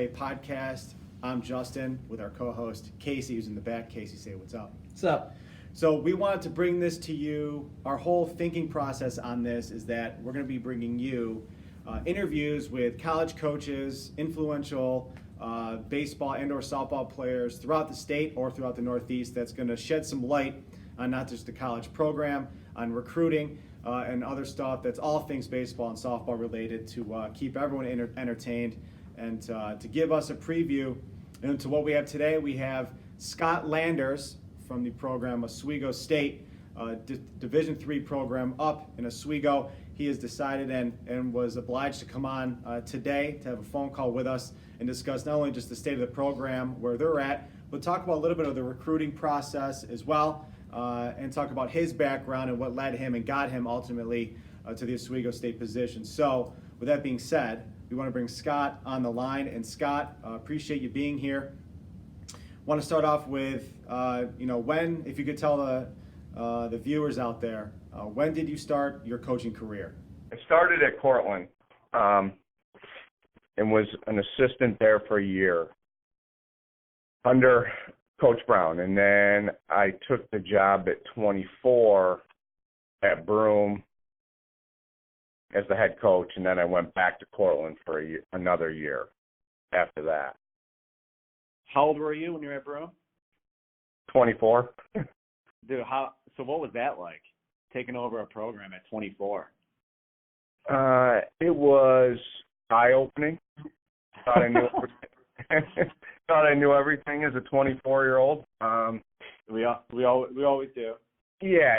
a podcast. I'm Justin with our co-host Casey, who's in the back. Casey, say what's up. What's up? So we wanted to bring this to you. Our whole thinking process on this is that we're going to be bringing you interviews with college coaches, influential baseball and or softball players throughout the state or throughout the Northeast that's going to shed some light on not just the college program, on recruiting, and other stuff that's all things baseball and softball related to keep everyone entertained and to give us a preview into what we have today. We have Scott Landers from the program Oswego State, Division III program up in Oswego. He has decided and was obliged to come on today to have a phone call with us and discuss not only just the state of the program, where they're at, but talk about a little bit of the recruiting process as well, and talk about his background and what led him and got him ultimately to the Oswego State position. So with that being said, we want to bring Scott on the line. And Scott, appreciate you being here. Want to start off with, when, if you could tell the viewers out there, when did you start your coaching career? I started at Cortland and was an assistant there for a year under Coach Brown. And then I took the job at 24 at Broome as the head coach, and then I went back to Cortland for another year after that. How old were you when you were at Broome? 24. Dude, so what was that like, taking over a program at 24? It was eye-opening. Thought I knew everything as a 24-year-old. We always do. Yeah,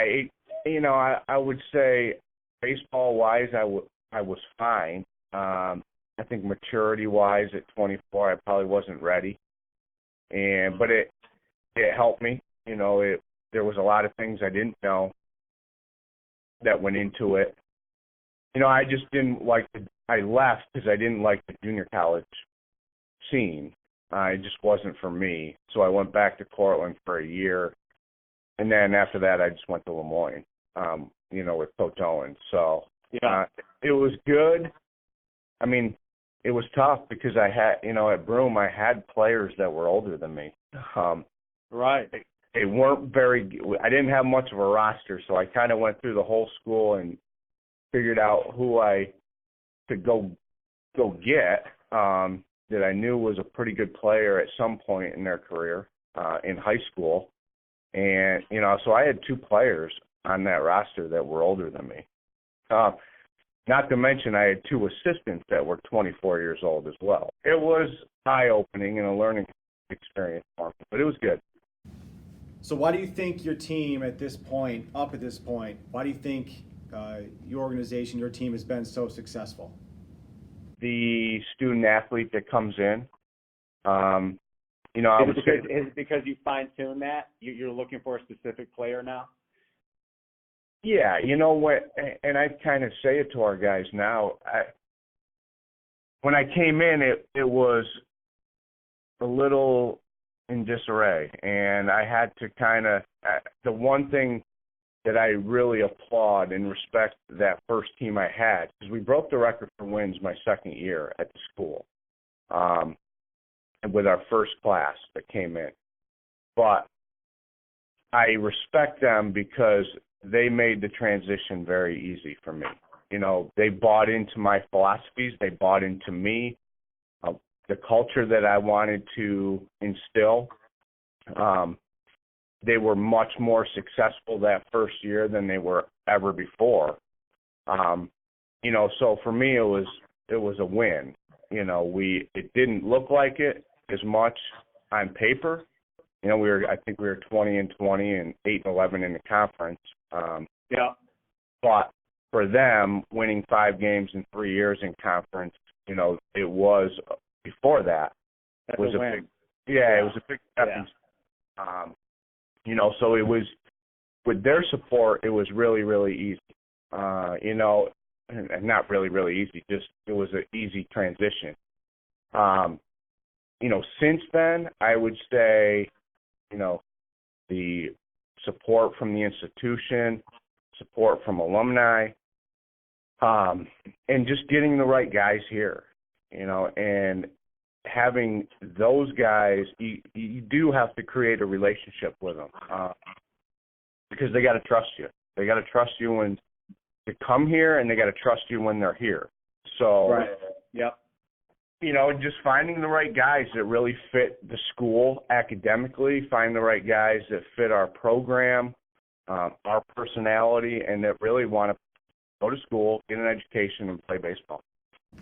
I would say baseball-wise, I was fine. I think maturity-wise at 24, I probably wasn't ready. But it helped me. There was a lot of things I didn't know that went into it. I just didn't like I left because I didn't like the junior college scene. It just wasn't for me. So I went back to Cortland for a year. And then after that, I just went to Lemoyne, with Coach Owen. So it was good. I mean, it was tough because I had, at Broome, I had players that were older than me. Right. They weren't I didn't have much of a roster, so I kind of went through the whole school and figured out who I could go get that I knew was a pretty good player at some point in their career in high school. And, so I had two players on that roster that were older than me. Not to mention I had two assistants that were 24 years old as well. It was eye-opening and a learning experience for me, but it was good. So why do you think your team at this point, why do you think your organization, your team has been so successful? The student-athlete that comes in, Is it because you fine-tuned that? You're looking for a specific player now? Yeah, you know what, and I kind of say it to our guys now. When I came in, it was a little in disarray, and I had to kind of the one thing that I really applaud and respect that first team I had, because we broke the record for wins my second year at the school, and with our first class that came in. But I respect them because they made the transition very easy for me. They bought into my philosophies. They bought into me, the culture that I wanted to instill. They were much more successful that first year than they were ever before. So for me, it was a win. It didn't look like it as much on paper. I think we were 20-20 and 8-11 in the conference. But for them, winning 5 games in 3 years in conference, it was before that. That's was a a win. big, it was a big step. So it was with their support, it was really, really easy. And not really, really easy. Just it was an easy transition. Since then, I would say, the support from the institution, support from alumni, and just getting the right guys here, and having those guys, you do have to create a relationship with them because they got to trust you. They got to trust you when to come here, and they got to trust you when they're here. So, right. Yep. Just finding the right guys that really fit the school academically, find the right guys that fit our program, our personality, and that really want to go to school, get an education, and play baseball.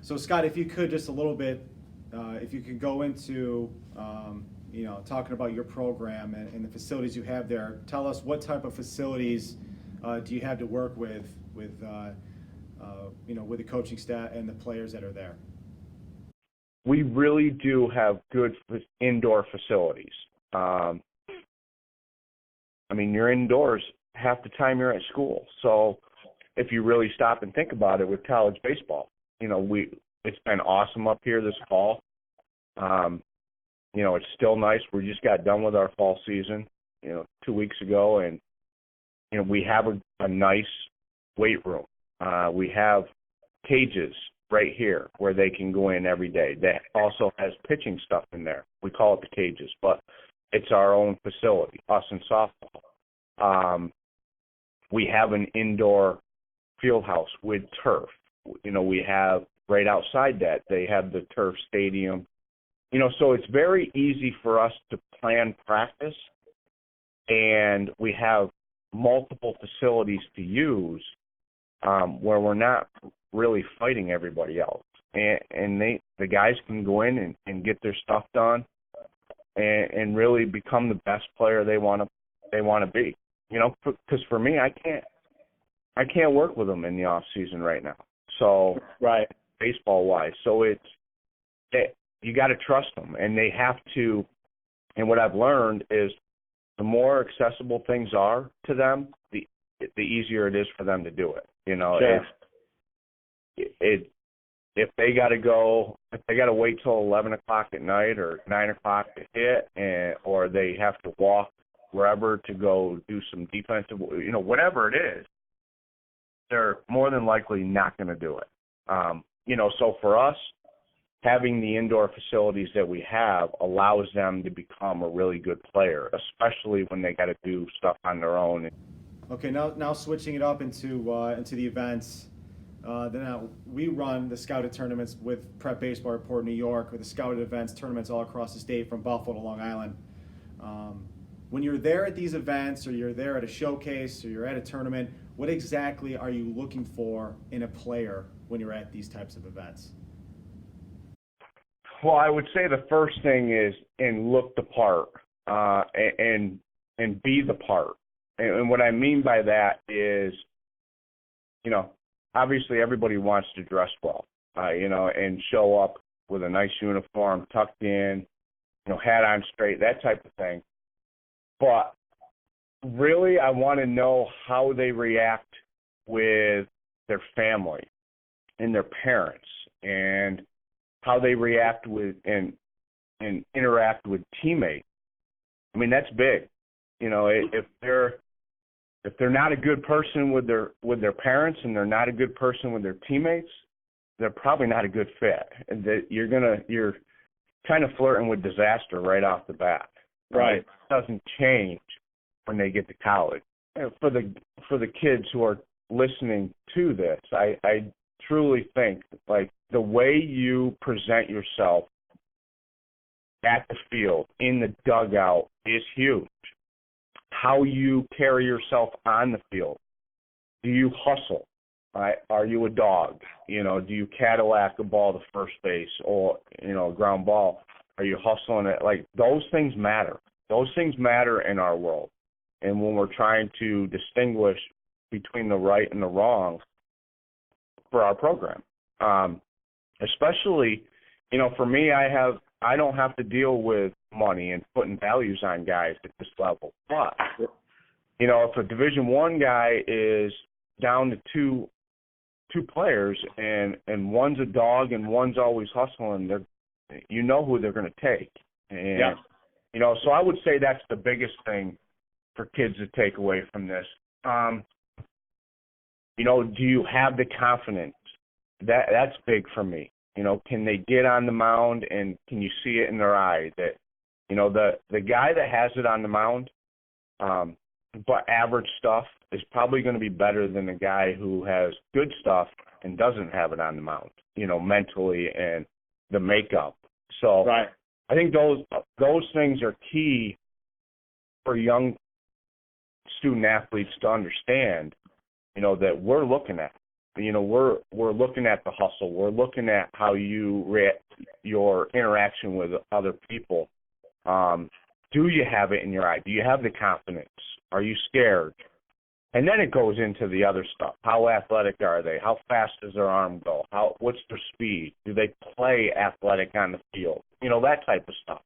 So Scott, if you could just a little bit, if you could go into, talking about your program and the facilities you have there, tell us what type of facilities do you have to work with the coaching staff and the players that are there? We really do have good indoor facilities. You're indoors half the time you're at school. So if you really stop and think about it with college baseball, it's been awesome up here this fall. It's still nice. We just got done with our fall season, 2 weeks ago, and we have a nice weight room. We have cages right here where they can go in every day. That also has pitching stuff in there. We call it the cages, but it's our own facility, us and softball. We have an indoor field house with turf. We have right outside that, they have the turf stadium. So it's very easy for us to plan practice, and we have multiple facilities to use where we're not really fighting everybody else. And the guys can go in and get their stuff done and really become the best player they want to be. Because for me, I can't work with them in the off season right now. So right, baseball wise, so you got to trust them, and they have to. And what I've learned is the more accessible things are to them, the easier it is for them to do it. Sure. If they got to wait till 11 o'clock at night or 9 o'clock to hit, or they have to walk wherever to go do some defensive, whatever it is, they're more than likely not going to do it. So for us, having the indoor facilities that we have allows them to become a really good player, especially when they got to do stuff on their own. Okay, now switching it up into the events. Then we run the scouted tournaments with Prep Baseball Report New York, with the scouted events tournaments all across the state from Buffalo to Long Island. When you're there at these events, or you're there at a showcase, or you're at a tournament, what exactly are you looking for in a player when you're at these types of events? Well, I would say the first thing is look the part and be the part. And what I mean by that is, obviously everybody wants to dress well, and show up with a nice uniform, tucked in, hat on straight, that type of thing. But really, I want to know how they react with their family and their parents, and how they react with and interact with teammates. That's big. If they're not a good person with their parents, and they're not a good person with their teammates, they're probably not a good fit. And that you're kind of flirting with disaster right off the bat. Right. It doesn't change when they get to college. And for the kids who are listening to this, I truly think the way you present yourself at the field, in the dugout, is huge. How you carry yourself on the field. Do you hustle? Right? Are you a dog? Do you Cadillac a ball to first base, or a ground ball? Are you hustling it? Those things matter. Those things matter in our world. And when we're trying to distinguish between the right and the wrong for our program, especially, for me, I don't have to deal with money and putting values on guys at this level. But, if a Division I guy is down to two players, and one's a dog and one's always hustling, who they're going to take. And, yeah. So I would say that's the biggest thing for kids to take away from this. Do you have the confidence? That's big for me. Can they get on the mound and can you see it in their eye that, the guy that has it on the mound, but average stuff is probably going to be better than the guy who has good stuff and doesn't have it on the mound, mentally and the makeup. So Right. I think those things are key for young student athletes to understand, that we're looking at. We're looking at the hustle. We're looking at how you your interaction with other people. Do you have it in your eye? Do you have the confidence? Are you scared? And then it goes into the other stuff. How athletic are they? How fast does their arm go? What's their speed? Do they play athletic on the field? That type of stuff.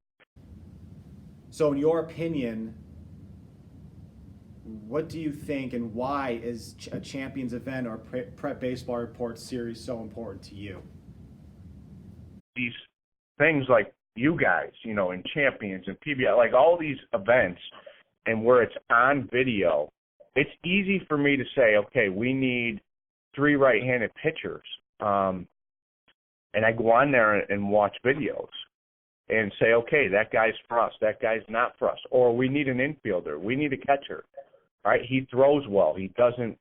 So in your opinion, what do you think and why is a Champions event or Prep Baseball Report series so important to you? These things like you guys, and Champions and PBI, like all these events, and where it's on video, it's easy for me to say, okay, we need 3 right-handed pitchers. And I go on there and watch videos and say, okay, that guy's for us, that guy's not for us. Or we need an infielder, we need a catcher. Right? He throws well, he doesn't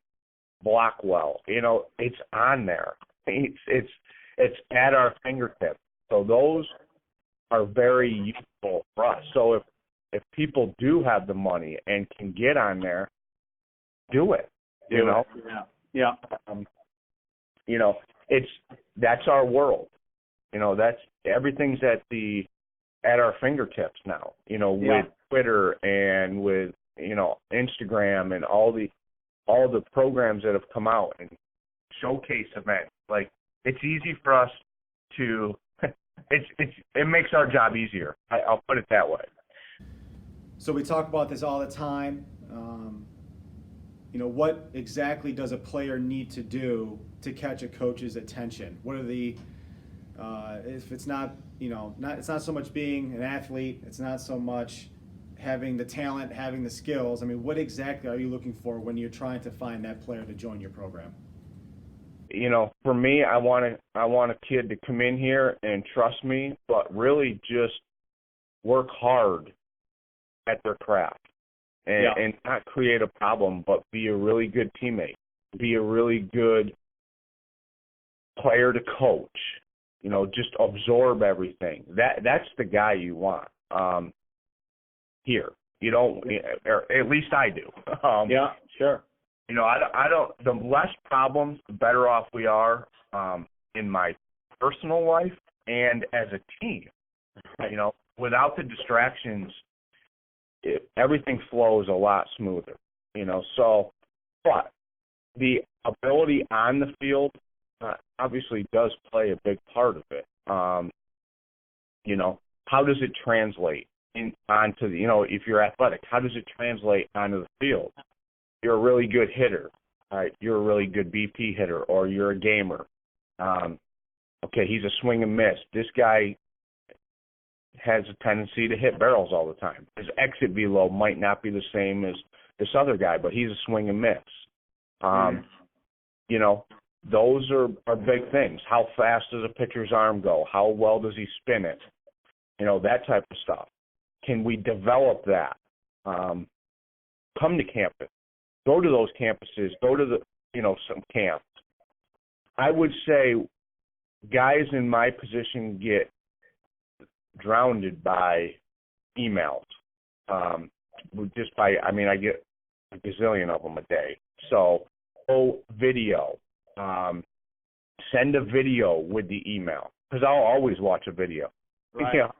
block well. It's on there. It's at our fingertips. So those are very useful for us. So if people do have the money and can get on there, do it. Yeah. That's our world. That's everything's at our fingertips now. With Twitter and with Instagram and all the programs that have come out and showcase events. Like, it's easy for us to. It makes our job easier. I'll put it that way. So we talk about this all the time. What exactly does a player need to do to catch a coach's attention? What are the if it's not it's not so much being an athlete, it's not so much having the talent, having the skills. I mean, what exactly are you looking for when you're trying to find that player to join your program? For me, I want a kid to come in here and trust me, but really just work hard at their craft and not create a problem, but be a really good teammate, be a really good player to coach. Just absorb everything. That's the guy you want. Here, or at least I do. Yeah, sure. I don't. The less problems, the better off we are in my personal life and as a team. Without the distractions, everything flows a lot smoother. So, but the ability on the field obviously does play a big part of it. How does it translate onto the, if you're athletic, how does it translate onto the field? You're a really good hitter, right? You're a really good BP hitter, or you're a gamer. Okay, he's a swing and miss. This guy has a tendency to hit barrels all the time. His exit velo might not be the same as this other guy, but he's a swing and miss. Those are big things. How fast does a pitcher's arm go? How well does he spin it? That type of stuff. Can we develop that? Come to campus. Go to those campuses. Go to some camps. I would say guys in my position get drowned by emails. I get a gazillion of them a day. So, video. Send a video with the email, because I'll always watch a video. Right.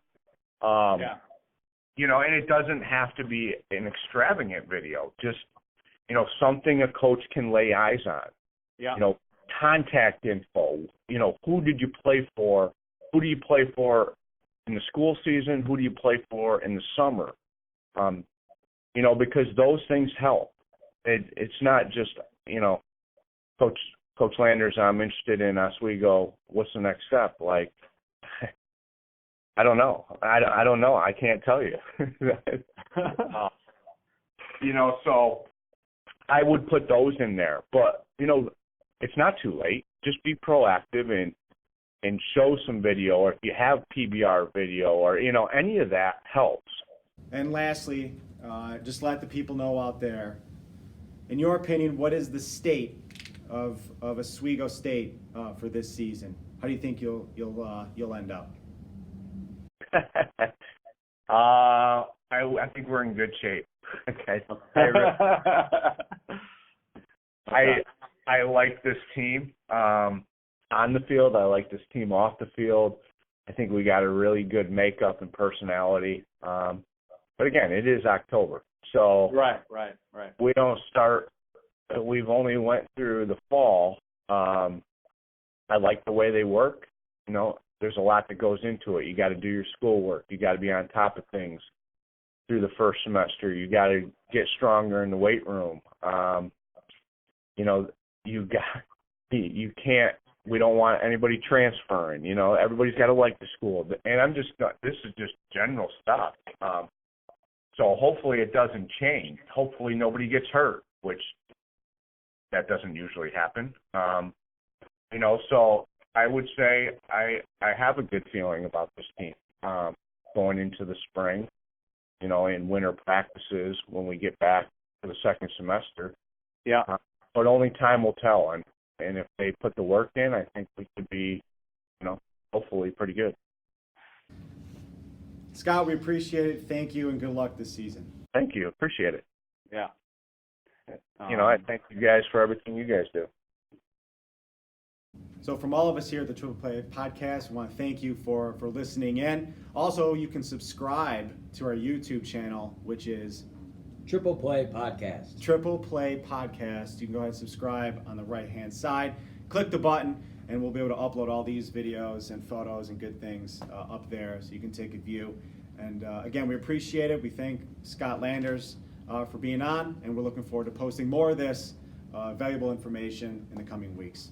And it doesn't have to be an extravagant video. Just, something a coach can lay eyes on. Yeah. Contact info. Who did you play for? Who do you play for in the school season? Who do you play for in the summer? Because those things help. It's not just, Coach Landers, I'm interested in Oswego. What's the next step? Like, I don't know. I don't know. I can't tell you. So I would put those in there. But, it's not too late. Just be proactive and and show some video, or if you have PBR video, or any of that helps. And lastly, just let the people know out there, in your opinion, what is the state of Oswego State for this season? How do you think you'll end up? I think we're in good shape. Okay. I like this team on the field. I like this team off the field. I think we got a really good makeup and personality. But again, it is October, so Right. we don't start. We've only went through the fall. I like the way they work. There's a lot that goes into it. You got to do your schoolwork. You got to be on top of things through the first semester. You got to get stronger in the weight room. You can't. We don't want anybody transferring. Everybody's got to like the school. And this is just general stuff. So hopefully it doesn't change. Hopefully nobody gets hurt, which that doesn't usually happen. So I would say I have a good feeling about this team going into the spring, in winter practices when we get back to the second semester. Yeah. But only time will tell. And if they put the work in, I think we could be, hopefully pretty good. Scott, we appreciate it. Thank you, and good luck this season. Thank you. Appreciate it. Yeah. I thank you guys for everything you guys do. So from all of us here at the Triple Play Podcast, we want to thank you for listening in. Also, you can subscribe to our YouTube channel, which is Triple Play Podcast. Triple Play Podcast. You can go ahead and subscribe on the right-hand side. Click the button, and we'll be able to upload all these videos and photos and good things up there so you can take a view. And again, we appreciate it. We thank Scott Landers for being on, and we're looking forward to posting more of this valuable information in the coming weeks.